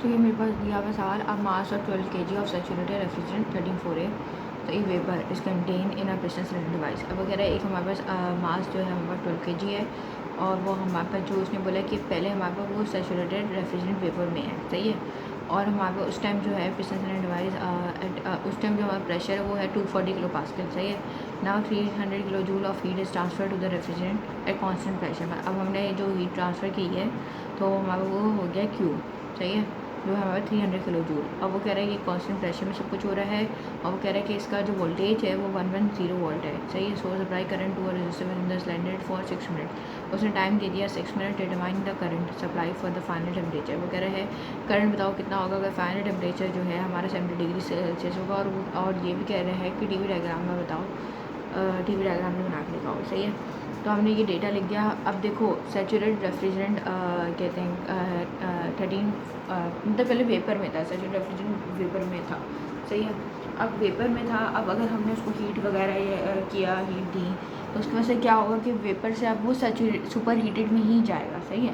तो ये मेरे पास दिया हुआ सवाल, अब mass of 12 kg of saturated refrigerant 13(4A तो ये vapour is contain in a piston cylinder device. अब वगैरह एक हमारे पास मास जो है हमारे पास 12 kg है, और वो हमारे पास जो उसने बोला कि पहले हमारे पास वो सैचुरेटेड रेफ्रिजरेंट वेपर में है, सही है। और हमारे पास उस टाइम जो है पिस्टन सिलेंडर डिवाइस उस टाइम जो हमारा प्रेशर है वो है 240 किलो पास्कल, सही है। Now 300 kilo joule of heat is transfer to the refrigerant at constant pressure में। अब हमने जो हीट ट्रांसफ़र की है तो हमारा वो हो गया क्यू, सही है, जो है हमारा 300 किलो जूल। अब वो कह रहा है कि कांस्टेंट प्रेशर में सब कुछ हो रहा है, और वो कह रहा है कि इसका जो वोल्टेज है वो 110 वोल्ट है, सही है। So supply current to a resistor in the cylinder for 6 minute. उसने टाइम दे दिया 6 minute, determine the current supply for the final temperature. वो कह रहा है करंट बताओ कितना होगा अगर फाइनल टेम्परेचर जो है हमारा 70 डिग्री सेल्सियस होगा। और ये भी कह रहे हैं कि टी वी डायग्राम में बताओ, टी वी डायग्राम में बना के दिखाओ, सही है। तो हमने ये डेटा लिख दिया। अब देखो सैचुरेटेड रेफ्रिजरेंट कहते हैं 13 मतलब पहले वेपर में था, सैचुरेटेड रेफ्रिजरेंट वेपर में था, सही है। अब वेपर में था, अब अगर हमने उसको हीट वगैरह किया, हीट दी, तो उसकी वजह से क्या होगा कि वेपर से अब वो सुपर हीटेड में ही जाएगा, सही है।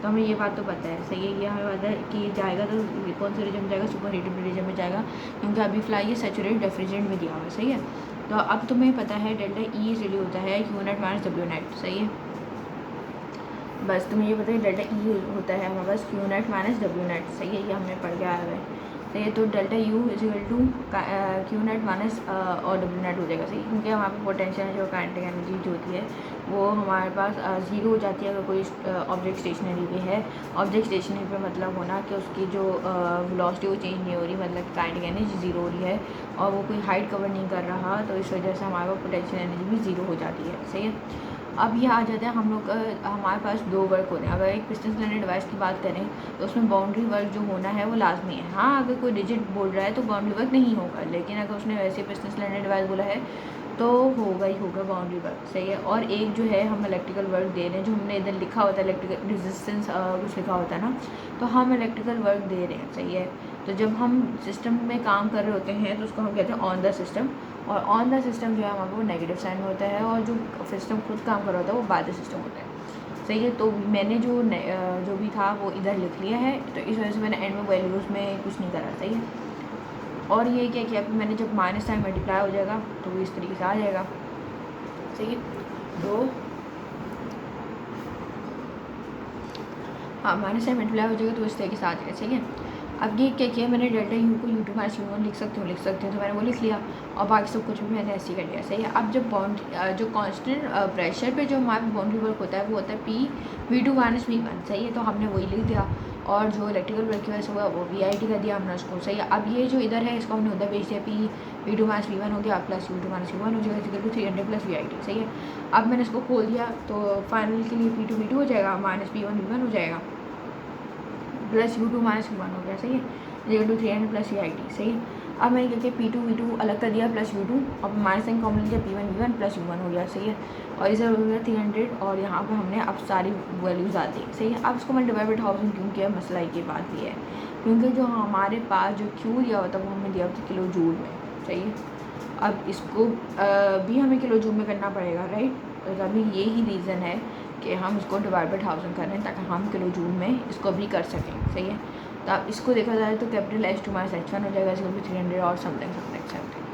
तो हमें ये बात तो पता है, सही है, ये हमें पता है कि जाएगा तो कौन से रीजन में जाएगा, सुपर हीटेड रीजन में जाएगा, क्योंकि अभी फिलहाल ये सैचुरेटेड रेफ्रिजरेंट में दिया हुआ है, सही है। तो अब तुम्हें पता है डेल्टा ई इजीली होता है Q net minus W net, सही है। बस तुम्हें ये पता है डेल्टा ई होता है हमारे पास Q net minus W net, सही है, ये हमने पढ़ के आया है, सही है। तो delta U is equal to Q net minus और डब्ल्यू नेट हो जाएगा, सही, क्योंकि हमारे पास पोटेंशियल जो काइनेटिक एनर्जी जो होती है वो हमारे पास ज़ीरो हो जाती है अगर कोई ऑब्जेक्ट स्टेशनरी पे है। ऑब्जेक्ट स्टेशनरी पे मतलब होना कि उसकी जो वेलोसिटी वो चेंज नहीं हो रही, मतलब काइनेटिक एनर्जी ज़ीरो हो रही है, और वो कोई हाइट कवर नहीं कर रहा, तो इस वजह से हमारे पास पोटेंशियल एनर्जी भी ज़ीरो हो जाती है, सही है। अब ये आ जाता है हम लोग हमारे पास दो वर्क होते हैं। अगर एक पिस्टन सिलेंडर डिवाइस की बात करें तो उसमें बाउंड्री वर्क जो होना है वो लाजमी है। हाँ, अगर कोई रिजिड बोल रहा है तो बाउंड्री वर्क नहीं होगा, लेकिन अगर उसने वैसे पिस्टन सिलेंडर डिवाइस बोला है तो होगा ही होगा बाउंड्री वर्क, सही है। और एक जो है हम इलेक्ट्रिकल वर्क दे रहे हैं, जो हमने इधर लिखा होता है इलेक्ट्रिकल रेजिस्टेंस कुछ लिखा होता है ना, तो हम इलेक्ट्रिकल वर्क दे रहे हैं, सही है। तो जब हम सिस्टम में काम कर रहे होते हैं तो उसको हम कहते हैं ऑन द सिस्टम, और ऑन द सिस्टम जो है हमारे वो नेगेटिव साइन में होता है, और जो सिस्टम खुद काम कर रहा होता है वो बाय द सिस्टम होता है, सही है। तो मैंने जो भी था वो इधर लिख लिया है, तो इस वजह से मैंने एंड में वैल्यूज़ में कुछ नहीं करा, सही है। और ये क्या किया कि मैंने जब माइनस साइन मल्टीप्लाई हो जाएगा तो वो इस तरीके से आ जाएगा, सही है। तो हाँ, माइनस साइन मल्टीप्लाई हो जाएगा तो इस तरीके से आ जाएगा, सही है। अब ये क्या किया मैंने डेल्टा यू को U two minus U one लिख सकती हूँ, तो मैंने वो लिख लिया, और बाकी सब कुछ भी मैंने ऐसे ही कर लिया, सही है। अब जब बाउंड्री जो कांस्टेंट प्रेशर पे जो हमारा बाउंड्री वर्क होता है वो होता है P V two minus V one, सही है। तो हमने वही लिख दिया, और जो इलेक्ट्रिकल वर्क की वजह से हुआ वो वी आई टी कर दिया हमने उसको, सही है। अब ये जो इधर है इसको हमने उधर भेज दिया, P V two minus V one हो गया plus U two minus U one हो जाएगा equal to 300 plus V I T, सही है। अब मैंने इसको खोल दिया तो फाइनल के लिए पी टू वी टू हो जाएगा minus P one V one हो जाएगा plus U two minus U one हो गया, सही है, equal to 300 plus V I T, सही है। अब मैंने क्या किया पी टू वी टू अलग कर दिया प्लस यू टू, अब माइनस साइन कॉमन लिया P one V one plus U one हो गया, सही है। और इसे हो गया 300, और यहाँ पर हमने अब सारी वैल्यूज़ आती है, सही है। अब इसको मैंने डिवाइड बाई 1000 क्यों किया, मसला ये बात भी है क्योंकि जो हमारे पास जो क्यू दिया हुआ था वो हमें दिया हुआ था किलो जूल में, सही है। अब इसको भी हमें किलो जूल में करना पड़ेगा, राइट। तो अभी यही रीज़न है कि हम इसको डिवाइड बाई 1000 कर रहे हैं ताकि हम किलो जूल में इसको भी कर सकें, सही है। तो अब इसको देखा जाए तो capital H two minus H one हो जाएगा, इसको भी 300 और समथिंग समथिंग समथिंग,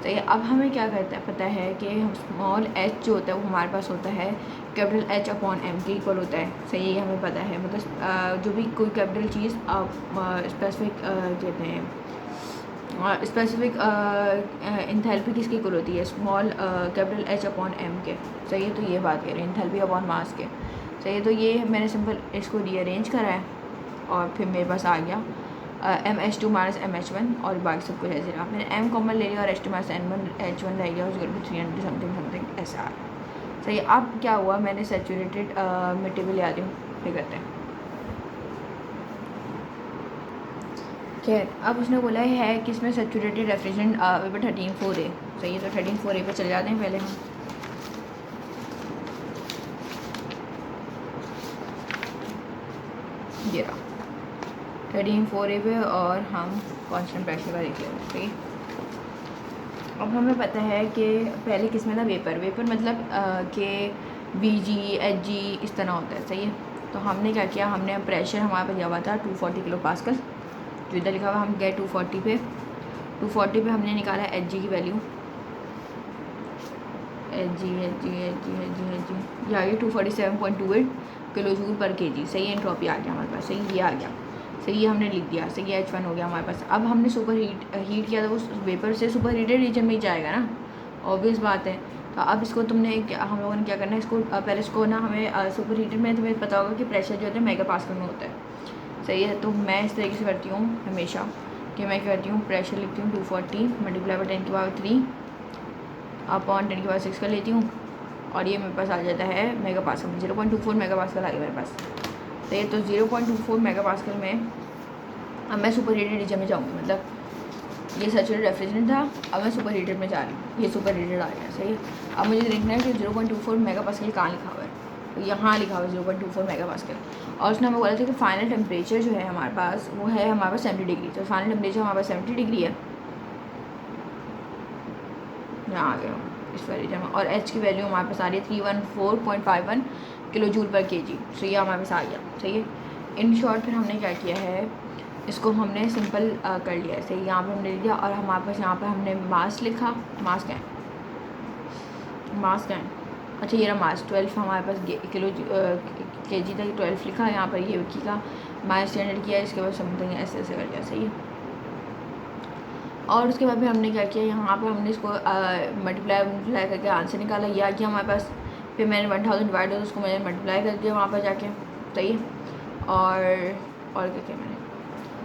सही है। अब हमें क्या करता है पता है कि हम स्मॉल एच जो होता है वो हमारे पास होता है कैपिटल एच अपॉन एम के इक्वल होता है, सही है, हमें पता है। मतलब जो भी कोई कैपिटल चीज़ स्पेसिफिक कहते हैं स्पेसिफिक इंथैल्पी किसकी इक्वल होती है, small capital H upon M K, सही है। तो ये बात कह रहे हैं इंथैल्पी अपॉन मास के, सही है। तो ये मैंने सिंपल इसको रीअरेंज करा है, और फिर मेरे पास आ गया M H two minus M H one, और बाकी सब कुछ ऐसे रहा। मैंने एम कॉमन ले लिया और H two minus N one H one रह गया, उसको 300 समथिंग समथिंग ऐसा आ रहा, सही है। अब क्या हुआ मैंने सैचुरेटेड मटेरियल ले आती हूँ, फिर करते हैं। खैर अब उसने बोला है कि इसमें सैचुरेटेड रेफ्रिजरेंट वेपर 13(4A, सही है। तो 13(4A पे चले जाते हैं पहले हम। ये रहा 13(4A पे, और हम कांस्टेंट प्रेशर का देख लेते हैं, सही। अब हमें पता है कि पहले किस में था वेपर मतलब कि वी जी एच जी इस तरह होता है, सही है। तो हमने क्या किया, हमने प्रेशर हमारे पास दिया हुआ था 240 किलो पास्कल, जो इधर लिखा हुआ हम गए 240 पे, 240 पे हमने निकाला एच जी की वैल्यू, एच जी ये आ गया 247.28 किलो जूल पर के जी। सही है, एंट्रोपी आ गया हमारे पास। सही, ये आ गया, सही, ये हमने लिख दिया। सही है, H1 हो गया हमारे पास। अब हमने सुपर हीट किया था, वो वेपर से सुपर हीटेड रीजन में ही जाएगा ना, ऑब्वियस बात है। तो अब इसको हम लोगों ने क्या करना है, इसको पहले इसको ना हमें सुपर हीटेड में तुम्हें पता होगा कि प्रेशर जो होता है मेगा पास्कल में होता है। सही है, तो मैं इस तरीके से करती हूँ हमेशा कि मैं करती हूँ प्रेशर लिखती हूँ 240 मल्टीप्लाई बाई 10 की पावर 3 अपॉन 10 की पावर 6 का लेती हूँ, और ये मेरे पास आ जाता है मेगा पास्कल, 0.24 मेगा पास्कल आ गया मेरे पास। तो ये तो 0.24 मेगा पास्कल में अब मैं सुपर हीटेड रीजन में जाऊँगी, मतलब ये सैचुरेटेड रेफ्रिजरेंट था, अब मैं सुपर हीटेड में जा रही हूँ, ये सुपर हीटेड आ गया। सही है, अब मुझे देखना है कि 0.24 मेगा पास्कल कहाँ लिखा हुआ है, तो यहाँ लिखा हुआ है 0.24 मेगा पास्कल। और उसने हमें बोला था कि फाइनल टेम्परेचर जो है हमारे पास वो है हमारे पास 70 डिग्री। तो फाइनल टेम्परेचर हमारे पास 70 डिग्री है, यहाँ आ गया इस वैल्यू में, और एच की वैल्यू हमारे पास आ रही है 314.51 किलो जूल पर के जी। सो ये हमारे पास आ गया। सही है, इन शॉर्ट फिर हमने क्या किया है, इसको हमने सिंपल कर लिया है। सही, यहाँ पर हमने लिख दिया, और हमारे पास यहाँ पर हमने मास लिखा, मास क्या है, अच्छा ये रहा मास 12 हमारे पास किलो के जी था, 12 लिखा है यहाँ पर, ये विकी का मास स्टैंडर्ड किया, इसके बाद समथिंग ऐसे ऐसे कर लिया। सही है, और उसके बाद फिर हमने क्या किया, यहाँ पर हमने इसको मल्टीप्लाई करके आंसर निकाला, ये आ गया हमारे पास। फिर मैंने 1000 डिवाइड होता उसको मैंने मल्टीप्लाई कर दिया वहाँ पर जाके। सही है, और क्या किया मैंने,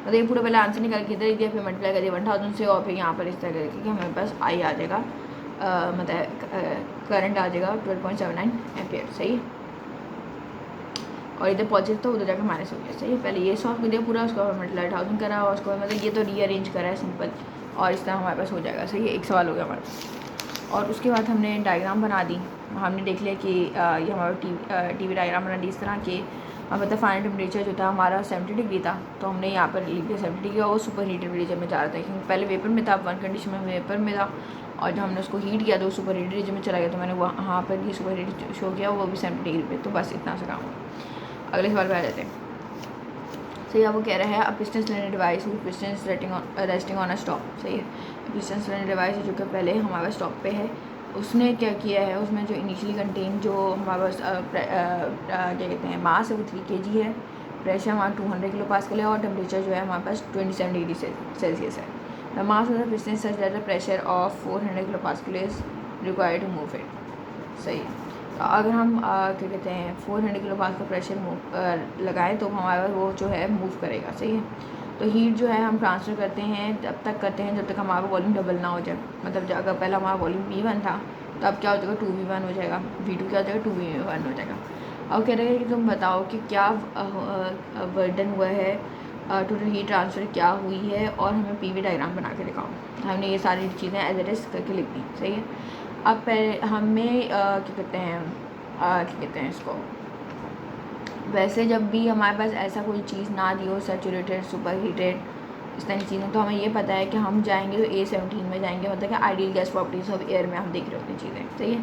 मतलब ये पूरा पहले आंसर निकाल के इधर ही दिया, फिर मल्टीप्लाई कर दिया 1000 से, और फिर यहाँ पर इस तरह करके कि हमारे पास आई आ जाएगा, मतलब करंट आ जाएगा 12.79 एम्पियर। सही है, और इधर पॉजिटिव तो उधर जाकर माइनस हो गया। सही है, पहले ये सॉल्व कर दिया पूरा, उसको मल्टीप्लाई 1000 करा, और उसको मतलब ये तो रीअरेंज करा है सिंपल, और इस तरह हमारे पास हो जाएगा। सही है, एक सवाल हो गया हमारे पास। और उसके बाद हमने डायग्राम बना दी, हमने देख लिया कि ये हमारा टीवी डायग्राम बना दी इस तरह के, मतलब फाइनल टेम्परेचर जो था हमारा 70 डिग्री था, तो हमने यहाँ पर लिख दिया 70 डिग्री, और वो सुपर हीटेड रीजन में जा रहा था, क्योंकि पहले वेपर में था, वन कंडीशन में वेपर में था, और जब हमने उसको हीट किया तो सुपर हीटेड रीजन में चला गया, तो मैंने वहाँ पर ये सुपर हीटेड शो किया, वो भी 70 डिग्री पे। तो बस इतना सा काम हुआ। अगले सवाल पे आ जाते हैं। सही है, वो कह रहा है a piston cylinder device with piston resting on a stop. सही है, पिस्टन सिलेंडर डिवाइस जो कि पहले हमारे स्टॉप पे है, उसने क्या किया है, उसमें जो इनिशियली कंटेन जो हमारे पास क्या कहते हैं मास है वो 3 kg है, प्रेशर हमारा 200 किलो पास्कल है, और टेम्परेचर जो है हमारे पास 27 डिग्री सेल्सियस है। The mass of the piston such that the pressure of 400 kilo pascal is required to move it. सही है, तो अगर हम क्या कहते हैं 400 किलो पास का प्रेशर लगाएं तो हमारा वो जो है मूव करेगा। सही है, तो हीट जो है हम ट्रांसफ़र करते हैं जब तक करते हैं जब तक हमारा वॉल्यूम डबल ना हो जाए, मतलब अगर पहला हमारा वॉल्यूम V1 था तो अब क्या हो जाएगा 2V1 हो जाएगा, V2 क्या हो जाएगा 2V1 हो जाएगा। अब कह रहे हैं कि तुम बताओ कि क्या वर्डन हुआ है, टोटल हीट ट्रांसफ़र क्या हुई है, और हमें PV डायग्राम बना के दिखाओ। हमने ये सारी चीज़ें एज इट इज़ करके लिख दी। सही है, अब पहले हमें क्या कहते हैं इसको, वैसे जब भी हमारे पास ऐसा कोई चीज़ ना दी हो सैचुरेटेड सुपर हीटेड इस तरह की चीज़ें, तो हमें ये पता है कि हम जाएंगे तो A17 में जाएंगे, मतलब कि ideal gas properties of air में हम देख रहे होते हैं चीज़ें। सही है,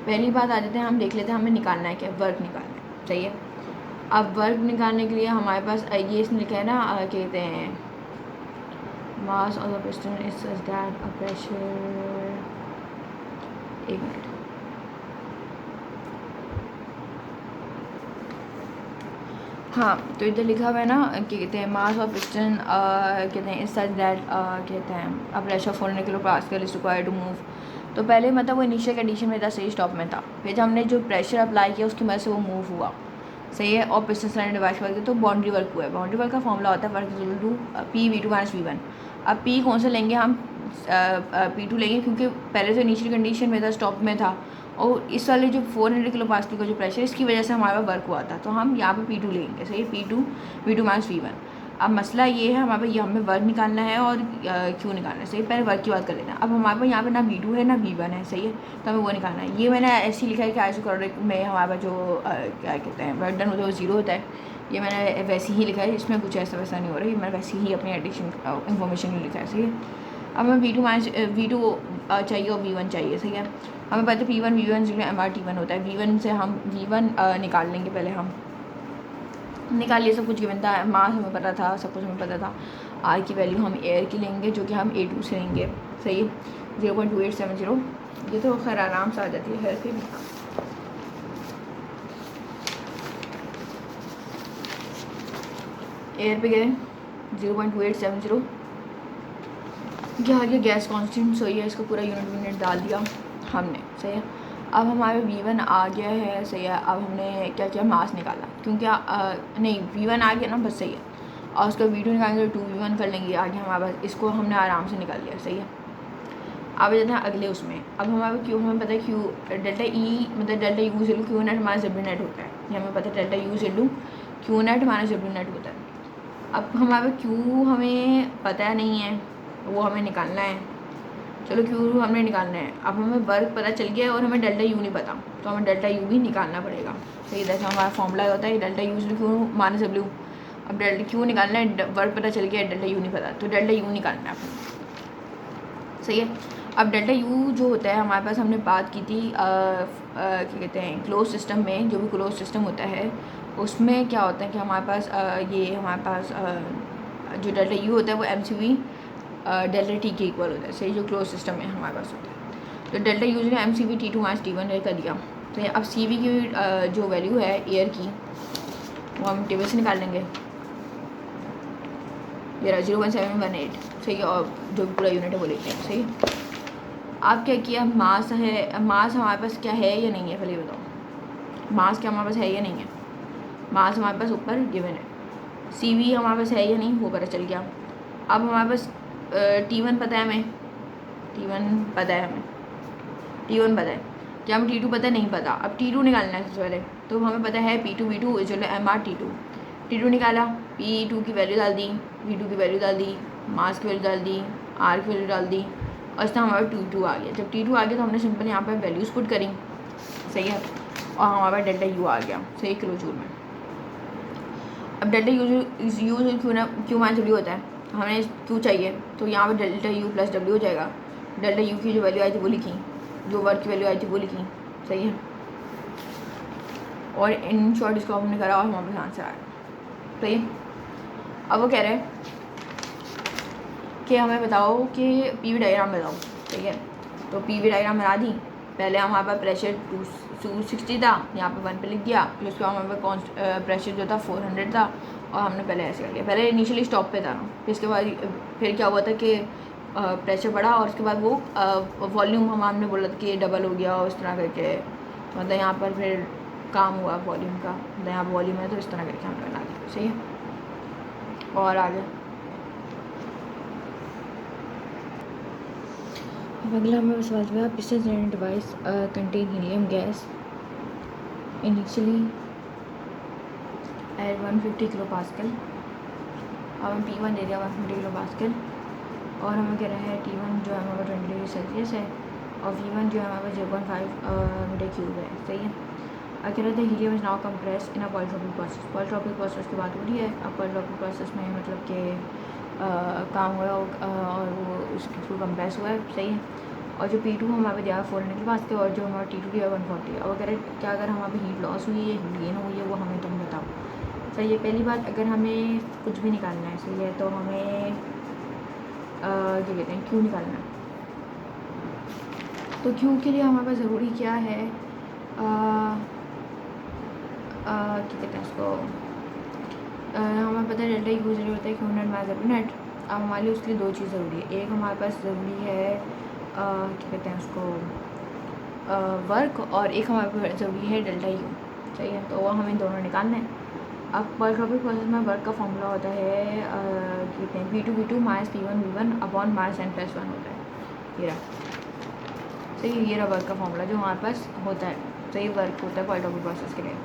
पहली बात आ जाते हैं, हम देख लेते हैं हमें निकालना है क्या, वर्क निकालना है। सही है, अब वर्क निकालने के लिए हमारे पास ये इसमें लिखा है ना, कहते हैं मास of the piston is such that a pressure, एक मिनट, हाँ, तो इधर लिखा हुआ है ना, क्या कहते हैं मास ऑफ पिस्टन कहते हैं इज सच दैट कहते हैं a pressure 400 kilo pascal is required to move. तो पहले मतलब वो इनिशियल कंडीशन में था, सही, स्टॉप में था, फिर जब हमने जो प्रेशर अप्लाई किया उसकी वजह से वो मूव हुआ। सही है, और पिस्टन सिलेंडर डिवाइस वर्क तो बाउंड्री वर्क हुआ है। बाउंड्री वर्क का फॉर्मूला होता है work is equal to PV2 - V1। अब P कौन सा लेंगे हम, P2 लेंगे, क्योंकि पहले तो इनिशियल कंडीशन में था, स्टॉप में था, और इस वाले जो 400 किलो पास्कल का जो प्रेशर इसकी वजह से हमारा वर्क हुआ था, तो हम यहाँ पे P2 लेंगे। सही है, P2 V2 - V1। अब मसला ये है हमारे पास, ये हमें वर्क निकालना है और क्यों निकालना है। सही, पहले वर्क की बात कर लेना। अब हमारे पास यहाँ पे ना V2 है ना V1 है। सही है, तो हमें वो निकालना है। ये मैंने ऐसे ही लिखा है कि आइसोक्रोनैमिक में हमारे पास जो क्या कहते हैं वर्क डन होता है वो 0 होता है। ये मैंने वैसे ही लिखा है, इसमें कुछ ऐसा वैसा नहीं हो रहा है, ये मैंने वैसे ही अपनी एडिशन इन्फॉर्मेशन लिखा है। सही है, अब हमें V2 चाहिए और V1 चाहिए। सही है, हमें पता है P1 V1 MRT1 होता है। V1 से हम V1 निकाल लेंगे, पहले हम निकाल लिए, सब कुछ गिवन था, मास हमें पता था, सब कुछ हमें पता था। आर की वैल्यू हम एयर की लेंगे जो कि हम A2 से लेंगे, सही है। 0.2870 ये तो खैर आराम से आ जाती है, खैर फिर भी एयर पे गए 0.2870 क्या आ गया गैस कांस्टेंट, सही है। इसका पूरा यूनिट डाल दिया हमने, सही है। अब हमारे V1 आ गया है, सही है। अब हमने क्या किया, मास निकाला, क्योंकि नहीं V1 आ गया ना, बस सही है। और उसका V2 निकालेंगे तो 2V1 कर लेंगे, आगे हमारे पास इसको हमने आराम से निकाल लिया, सही है। अब जाते हैं अगले उसमें। अब हमारे क्यू, हमें पता है क्यू डेल्टा ई मतलब delta U Z Q net हमारा जब नेट होता है, ये हमें पता है। Delta U Z Q net हमारा जब नेट होता है। अब हमारे क्यू हमें पता नहीं है, वो हमें निकालना है। चलो क्यू हमने निकालना है। अब हमें वर्क पता चल गया और हमें डेल्टा यू नहीं पता, तो हमें डेल्टा यू भी निकालना पड़ेगा, सही। जैसे हमारा फॉर्मूला होता है delta U Q minus W. अब डेल्टा क्यू निकालना है, वर्क पता चल गया, डेल्टा यू नहीं पता, तो डेल्टा यू निकालना है आपको, सही है। अब डेल्टा यू जो होता है हमारे पास, हमने बात की थी क्या कहते हैं क्लोज सिस्टम में, जो भी क्लोज सिस्टम होता है उसमें क्या होता है कि हमारे पास ये हमारे पास जो डेल्टा यू होता है वो MCV डेल्टा टी के इक्वल होता है, सही। जो क्लोज सिस्टम में हमारे पास होता है, तो डेल्टा यू ने MCV T2 माइनस T1 कर दिया, तो अब CV की जो वैल्यू है एयर की वो हम टेबल से निकाल लेंगे। ये रहा 0.718, सही है। और जो पूरा यूनिट है वो लेते हैं, सही है। आप क्या किया, मास है, मास हमारे पास क्या है या नहीं है, पहले बताओ। मास क्या हमारे पास है या नहीं है, मास हमारे पास ऊपर गिवन है। CV हमारे पास है या नहीं वो पता चल गया। अब हमारे पास T1 पता है हमें, T1 पता है हमें, T1 पता है। क्या हमें T2 पता है, नहीं पता। अब T2 निकालना है सबसे पहले, तो हमें पता है P2 V2 equal MR T2। T2 निकाला, P2 की वैल्यू डाल दी, V2 की वैल्यू डाल दी, मास की वैल्यू डाल दी, R की वैल्यू डाल दी, और इस तरह हमारा T2 आ गया। जब T2 आ गया तो हमने सिंपल यहाँ पर वैल्यूज़ पुट करी, सही है। और हमारा डेल्टा यू आ गया, सही, किलो जूल में। अब delta U Q minus W होता है, हमें क्यू चाहिए, तो यहाँ पर डेल्टा यू प्लस डब्ल्यू हो जाएगा। डेल्टा यू की जो वैल्यू आई थी वो लिखी, जो वर्क की वैल्यू आई थी वो लिखी, सही है। और इन शॉर्ट इसको हमने करा और हमारे पास आंसर आया, सही। अब वो कह रहे हैं कि हमें बताओ कि PV डायग्राम बताओ, ठीक है। तो PV डायग्राम बना दी। पहले हमारे पास प्रेशर 260 था, यहाँ पे 1 पे लिख दिया, फिर उसके बाद हमारे पास प्रेशर जो था 400 था, और हमने पहले ऐसे कर लिया। पहले इनिशियली स्टॉप पे था, फिर इसके बाद फिर क्या हुआ था कि प्रेशर बढ़ा, और उसके बाद वो वॉल्यूम हमने बोला था कि डबल हो गया, और इस तरह करके मतलब यहाँ पर फिर काम हुआ वॉल्यूम का, मतलब यहाँ वॉल्यूम है तो इस तरह करके हमने बना दिया, सही है। और आगे अब अगला हमें सवाल हुआ, piston generating device contain helium gas initially at 150 kilo pascal. अब हम P1 दे दिया 150 किलो पास्कल, और हमें कह रहा है T1 जो है हमारा 20 डिग्री सेल्सियस है, और V1 जो है हमारे 0.5 मीटर क्यूब है, सही है। अब कह रहे थे helium is now compress in a polytropic process. Polytropic process की बात हो रही है। अब पॉलीट्रॉपिक प्रोसेस में मतलब कि काम हुआ और वो उसके थ्रू कंप्रेस हुआ है, सही है। और जो P2 हमारे दिया 400 के पास थे, और जो हमारा T2 दिया 140। अब अगर क्या अगर हमारी हीट लॉस हुई है, हीट गेन हुई है, वो हमें तुम बताओ, सही है। पहली बात, अगर हमें कुछ भी निकालना है, सही है, तो हमें क्या कहते हैं क्यू निकालना है। तो क्यू के लिए हमारे पास ज़रूरी क्या है, क्या कहते हैं उसको, हमें पता है डेल्टा यू ज़रूरी होता है Q net minus W net. अब हमारे लिए उसके लिए दो चीज़ ज़रूरी है। एक हमारे पास ज़रूरी है क्या कहते हैं उसको वर्क, और एक हमारे पास ज़रूरी है डेल्टा यू, सही है। तो वो हमें दोनों निकालना है। अब पॉलीट्रॉपिक प्रोसेस में वर्क का फॉर्मूला होता है कहते हैं P2 V2 minus P1 V1 upon minus n+1 होता है, ये रहा, सही। ये रहा वर्क का फॉर्मूला जो हमारे पास होता है, सही। वर्क होता है पॉलीट्रॉपिक प्रोसेस के लिए।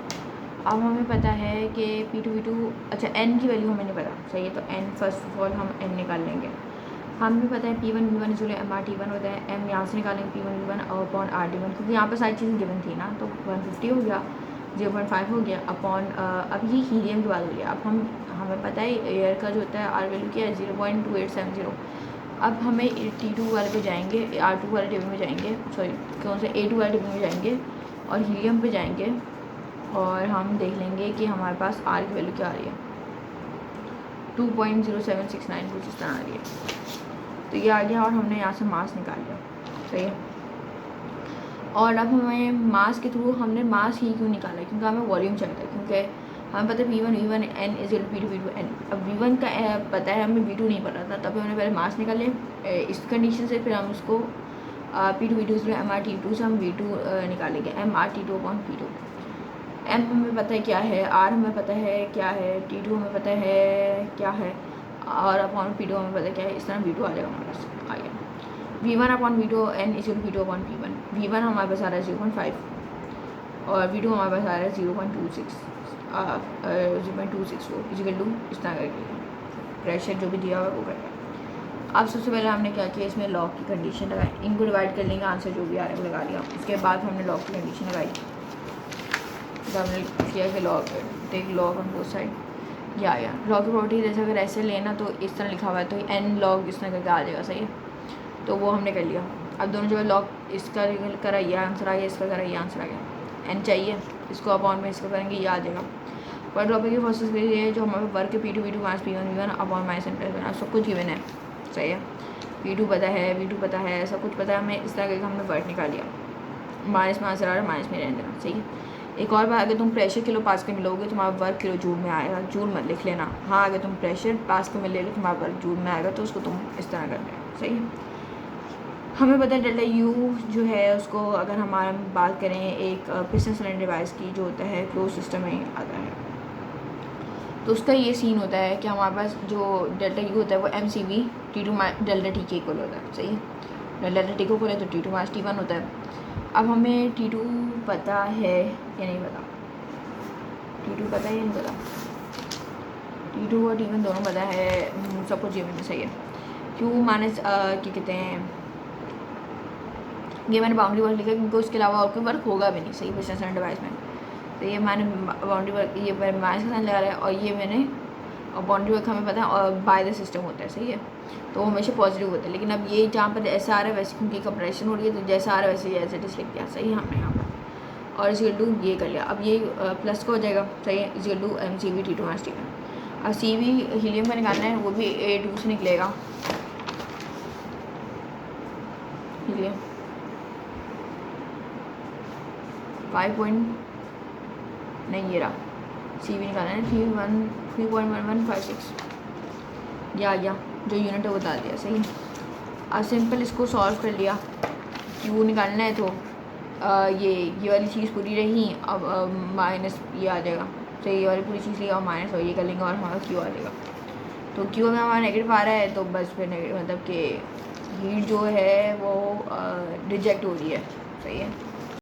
अब हमें पता है कि P2 V2, अच्छा n की वैल्यू हमें नहीं पता, सही है। तो n फर्स्ट ऑफ ऑल हम n निकाल लेंगे। हमें पता है P1 V1 इसलिए MR T1 होता है, m यहाँ से निकालेंगे P1 V1 upon R T1, क्योंकि यहाँ पर सारी चीज़ें गिवन थी ना, तो 150 हो गया, 0.5 हो गया अपॉन अब ये हीलियम की बात हो रही है। अब हमें पता है एयर का जो होता है R वैल्यू क्या है 0.2870। अब हमें T2 वाले पे जाएंगे, R2 वाले टेबल में जाएंगे, सॉरी कौन सा A2 वाले टेबल में जाएंगे, और हीलियम पे जाएंगे, और हम देख लेंगे कि हमारे पास R की वैल्यू क्या आ रही है। 2.0769 कुछ इस तरह आ रही है। तो ये आ गया और हमने यहाँ से मास निकाल लिया, सही है। और अब हमें मास के थ्रू हमने मास ही क्यों निकाला, क्योंकि हमें वॉल्यूम चाहिए था, क्योंकि हमें पता है V1 N is P2 N। अब V1 का पता है, हमें V2 नहीं पता था, तब हमने पहले मास निकाले इस कंडीशन से, फिर हम उसको P2 इसलिए MRT2 से हम V2 निकालेंगे MRT2/P2। M हमें पता है क्या है, R हमें पता है क्या है, T2 हमें पता है क्या है, और अपॉन P2 हमें पता है क्या है। इस तरह V2 आ जाएगा हमारे पास, आ गया V1/V2 N is P2/P1। V1 हमारे पास आ रहा है 0.5 और V2 हमारे पास आ रहा है 0.26 0.264 इजिकल टू इस तरह करके प्रेशर जो भी दिया हुआ वो करेगा। अब सबसे पहले हमने क्या किया, इसमें लॉग की कंडीशन लगाई, इनको डिवाइड कर लेंगे, आंसर जो भी आ रहा है लगा लिया। उसके बाद हमने लॉग की कंडीशन लगाई, तो हमने किया कि log take log on both side. या लॉग की प्रॉपर्टी जैसे अगर ऐसे लेना तो इस तरह लिखा हुआ है, तो n लॉग इस तरह करके आ जाएगा, सही है। तो वो हमने कर लिया। अब दोनों जगह लॉग इसका करा, ये आंसर आ गया, इसका करा, ये आंसर आ गया। n चाहिए, इसको अपॉन में इसको करेंगे, ये आ जाएगा। पर टॉपिक की प्रोसेस ये है, जो हमारे वर्क है P2 minus P1 V1 upon minus n plus 1, सब कुछ गिवन है, सही है। P2 पता है, V2 पता है, सब कुछ पता है हमें। इस तरह करके हमने वर्क निकाल लिया, माइनस में आंसर आ रहा है, माइनस में रहने देना, सही है। एक और बात, अगर तुम प्रेशर किलो पास्कल में लोगे तुम्हारा वर्क किलो जूल में आएगा, जूल मत लिख लेना। हाँ, अगर तुम प्रेशर पास्कल में ले लो तुम्हारा वर्क जूल में आएगा, तो उसको तुम इस तरह कर लेना, सही है। हमें पता है डेल्टा यू जो है उसको, अगर हमारा बात करें एक पिस्टन सिलेंडर डिवाइस की, जो होता है क्लोज सिस्टम में आता है, तो उसका ये सीन होता है कि हमारे पास जो डेल्टा यू होता है वो MCV T2 डेल्टा T के इक्वल होता है, सही है। डेल्टा T को इक्वल है तो T2 माइनस T1 होता है। अब हमें T2 पता है या नहीं पता, T2 पता है या नहीं पता, T2 और T1 दोनों पता है, सब कुछ जीवन में सही है। Q माइनस क्या कहते हैं, ये मैंने बाउंड्री वर्क लिखा क्योंकि उसके अलावा और कोई वर्क होगा भी नहीं, सही, पिस्टन सिलेंडर डिवाइस में। तो ये मैंने बाउंड्री वर्क, ये माइनस का साइन लगा रहा है, और ये मैंने, और बाउंड्री वर्क हमें पता है और बाय द सिस्टम होता है, सही है, तो हमेशा पॉजिटिव होता है। लेकिन अब ये जहाँ पर ऐसा आ रहा है वैसे, क्योंकि कंप्रेशन हो रही है, तो जैसा आ रहा है वैसे एज इट इज लिख दिया, सही है हमने यहाँ पर, और इज टू ये कर लिया। अब ये प्लस का हो जाएगा, सही है, is to MCV T2 minus T1। अब CV हीलियम का निकालना है, वो भी A2 से निकलेगा, हीलियम 5 नहीं, ये रहा CV निकालना है 3.1156, ये आ गया, जो यूनिट है वो बता दिया, सही। अब सिंपल इसको सॉल्व कर लिया, Q निकालना है, तो ये वाली चीज़ पूरी रही, अब माइनस ये आ जाएगा, तो ये वाली पूरी चीज़ लिया और माइनस और ये कर लेंगे और हमारा Q आ जाएगा। तो Q में हमारा नेगेटिव आ रहा है, तो बस फिर नेगेटिव मतलब कि हीट जो है वो रिजेक्ट हो रही है, सही है।